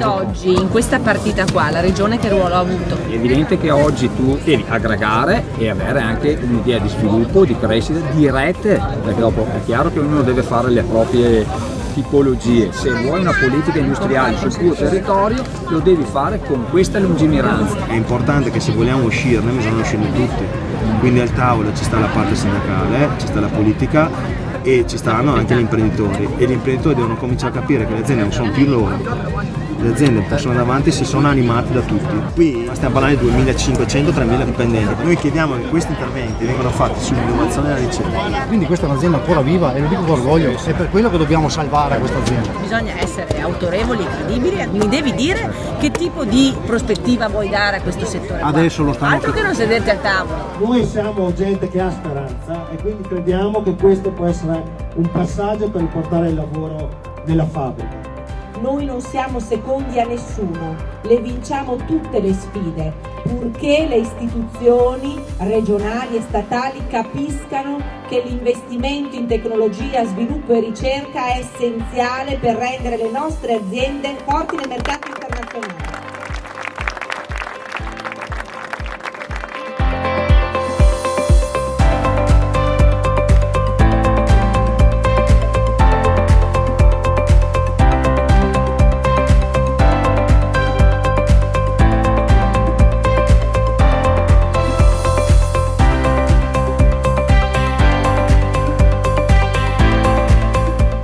oggi in questa partita qua la regione che ruolo ha avuto? È evidente che oggi tu devi aggregare e avere anche un'idea di sviluppo, di crescita, di rete, perché dopo è chiaro che ognuno deve fare le proprie tipologie. Se vuoi una politica industriale sul tuo territorio lo devi fare con questa lungimiranza. È importante che se vogliamo uscirne bisogna uscirne tutti, quindi al tavolo ci sta la parte sindacale, ci sta la politica e ci stanno anche gli imprenditori, e gli imprenditori devono cominciare a capire che le aziende non sono più loro, le aziende possono andare avanti, si sono animate da tutti. Qui stiamo parlando di 2.500-3.000 dipendenti. Noi chiediamo che questi interventi vengano fatti sull'innovazione e la ricerca. Quindi questa è un'azienda ancora viva e lo dico con orgoglio, è per quello che dobbiamo salvare questa azienda. Bisogna essere autorevoli e credibili, mi devi dire che tipo di prospettiva vuoi dare a questo settore qua. Adesso lo stanno Altro che non sederti al tavolo. Noi siamo gente che ha speranza e quindi crediamo che questo può essere un passaggio per riportare il lavoro nella fabbrica. Noi non siamo secondi a nessuno, le vinciamo tutte le sfide, purché le istituzioni regionali e statali capiscano che l'investimento in tecnologia, sviluppo e ricerca è essenziale per rendere le nostre aziende forti nei mercati internazionali.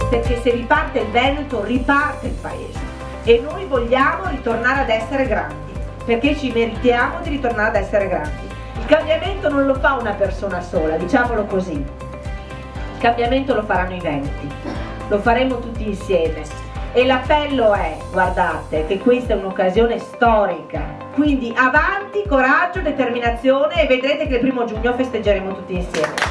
Perché se riparte il Veneto, riparte il paese e noi vogliamo ritornare ad essere grandi, perché ci meritiamo di ritornare ad essere grandi. Il cambiamento non lo fa una persona sola, diciamolo così. Il cambiamento lo faranno i veneti, lo faremo tutti insieme e l'appello è, guardate, che questa è un'occasione storica, quindi avanti, coraggio, determinazione e vedrete che il 1° giugno festeggeremo tutti insieme.